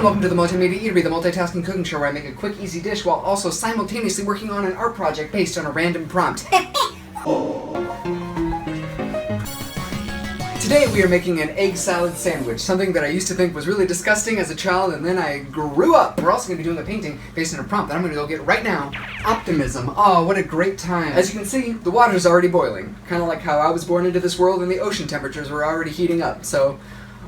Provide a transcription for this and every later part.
welcome to the Multimedia Eatery, the multitasking cooking show where I make a quick, easy dish while also simultaneously working on an art project based on a random prompt. Today we are making an egg salad sandwich, something that I used to think was really disgusting as a child, and then I grew up. We're also going to be doing a painting based on a prompt that I'm going to go get right now. Optimism. Oh, what a great time. As you can see, the water's already boiling. Kind of like how I was born into this world and the ocean temperatures were already heating up, so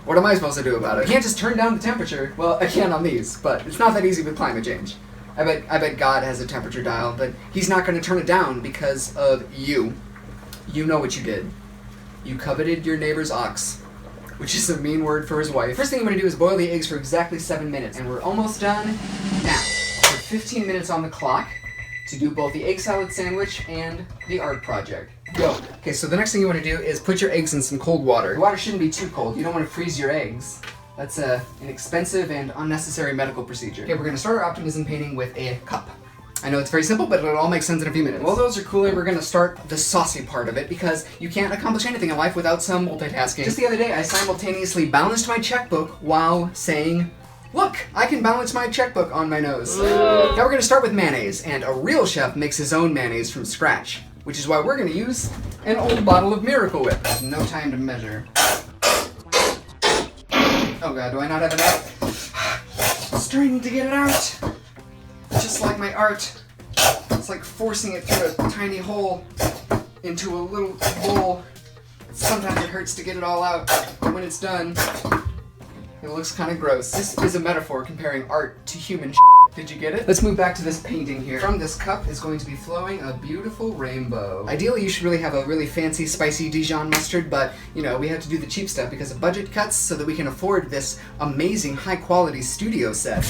what am I supposed to do about it? I can't just turn down the temperature. Well, I can on these, but it's not that easy with climate change. I bet God has a temperature dial, but he's not going to turn it down because of you. You know what you did. You coveted your neighbor's ox, which is a mean word for his wife. First thing I'm going to do is boil the eggs for exactly 7 minutes, and we're almost done now. We're 15 minutes on the clock to do both the egg salad sandwich and the art project. Go. Okay, so the next thing you want to do is put your eggs in some cold water. The water shouldn't be too cold. You don't want to freeze your eggs. That's an expensive and unnecessary medical procedure. Okay, we're going to start our optimism painting with a cup. I know it's very simple, but it'll all make sense in a few minutes. While those are cooling, we're going to start the saucy part of it, because you can't accomplish anything in life without some multitasking. Just the other day, I simultaneously balanced my checkbook while saying, "Look, I can balance my checkbook on my nose." Now we're going to start with mayonnaise, and a real chef makes his own mayonnaise from scratch, which is why we're going to use an old bottle of Miracle Whip. There's no time to measure. Oh god, do I not have enough? Straining to get it out. Just like my art, it's like forcing it through a tiny hole into a little bowl. Sometimes it hurts to get it all out, but when it's done, it looks kind of gross. This is a metaphor comparing art to human shit. Did you get it? Let's move back to this painting here. From this cup is going to be flowing a beautiful rainbow. Ideally, you should really have a really fancy, spicy Dijon mustard, but, you know, we have to do the cheap stuff because of budget cuts so that we can afford this amazing, high-quality studio set.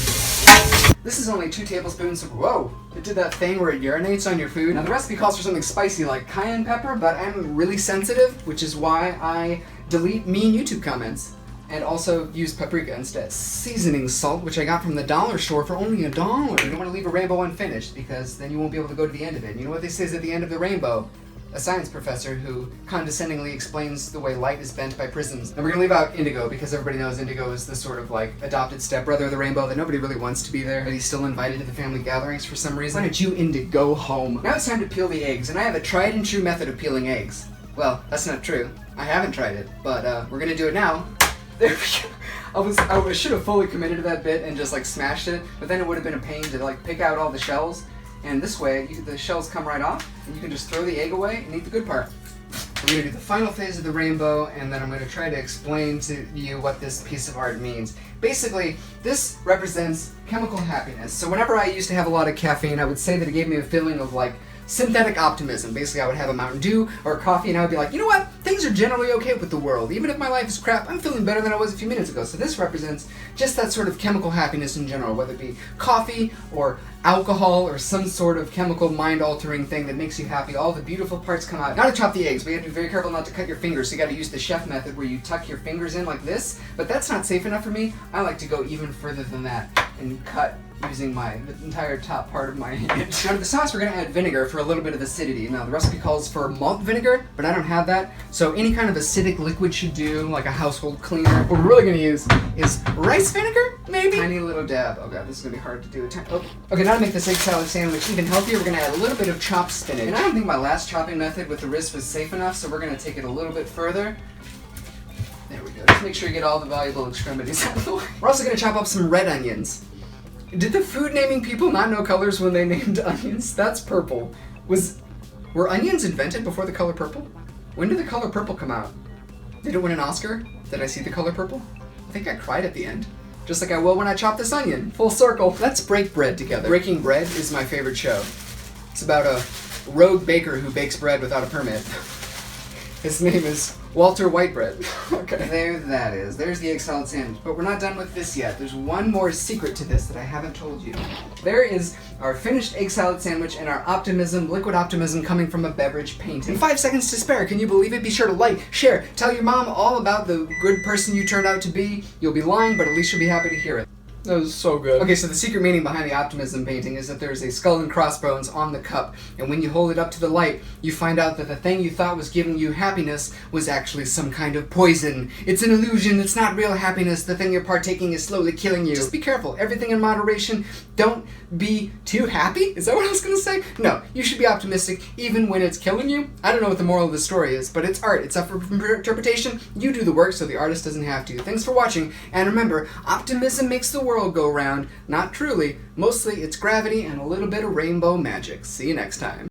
This is only 2 tablespoons of, whoa, it did that thing where it urinates on your food. Now the recipe calls for something spicy like cayenne pepper, but I'm really sensitive, which is why I delete mean YouTube comments and also use paprika instead. Seasoning salt, which I got from the dollar store for only $1. You don't want to leave a rainbow unfinished, because then you won't be able to go to the end of it. And you know what they say is at the end of the rainbow? A science professor who condescendingly explains the way light is bent by prisms. And we're gonna leave out indigo because everybody knows indigo is the sort of like adopted stepbrother of the rainbow that nobody really wants to be there, but he's still invited to the family gatherings for some reason. Why don't you indigo home? Now it's time to peel the eggs, and I have a tried and true method of peeling eggs. Well, that's not true. I haven't tried it, but we're gonna do it now. There we go. I should have fully committed to that bit and just like smashed it, but then it would have been a pain to like pick out all the shells. And this way, the shells come right off, and you can just throw the egg away and eat the good part. We're going to do the final phase of the rainbow, and then I'm going to try to explain to you what this piece of art means. Basically, this represents chemical happiness. So whenever I used to have a lot of caffeine, I would say that it gave me a feeling of like synthetic optimism. Basically, I would have a Mountain Dew or a coffee, and I would be like, you know what? Things are generally okay with the world. Even if my life is crap, I'm feeling better than I was a few minutes ago. So this represents just that sort of chemical happiness in general, whether it be coffee or alcohol or some sort of chemical mind-altering thing that makes you happy. All the beautiful parts come out. Now to chop the eggs, but you have to be very careful not to cut your fingers, so you gotta use the chef method where you tuck your fingers in like this, but that's not safe enough for me. I like to go even further than that and cut using the entire top part of my hand. Now to the sauce, we're going to add vinegar for a little bit of acidity. Now the recipe calls for malt vinegar, but I don't have that, so any kind of acidic liquid should do, like a household cleaner. What we're really going to use is rice vinegar, maybe? Tiny little dab. Oh god, this is going to be hard to do. Okay, now to make this egg salad sandwich even healthier, we're going to add a little bit of chopped spinach. And I don't think my last chopping method with the wrist was safe enough, so we're going to take it a little bit further. There we go. Just make sure you get all the valuable extremities out of the way. We're also going to chop up some red onions. Did the food naming people not know colors when they named onions? That's purple. Were onions invented before the color purple? When did the color purple come out? Did it win an Oscar? Did I see the color purple? I think I cried at the end. Just like I will when I chop this onion. Full circle. Let's break bread together. Breaking bread is my favorite show. It's about a rogue baker who bakes bread without a permit. His name is Walter Whitebread. Okay. There that is. There's the egg salad sandwich. But we're not done with this yet. There's one more secret to this that I haven't told you. There is our finished egg salad sandwich and our optimism, liquid optimism coming from a beverage painting. In 5 seconds to spare, can you believe it? Be sure to like, share, tell your mom all about the good person you turned out to be. You'll be lying, but at least you'll be happy to hear it. That was so good. Okay, so the secret meaning behind the Optimism painting is that there's a skull and crossbones on the cup, and when you hold it up to the light, you find out that the thing you thought was giving you happiness was actually some kind of poison. It's an illusion, it's not real happiness, the thing you're partaking is slowly killing you. Just be careful, everything in moderation. Don't be too happy? Is that what I was gonna say? No, you should be optimistic even when it's killing you. I don't know what the moral of the story is, but it's art, it's up for interpretation. You do the work so the artist doesn't have to. Thanks for watching, and remember, optimism makes the world go round. Not truly. Mostly it's gravity and a little bit of rainbow magic. See you next time.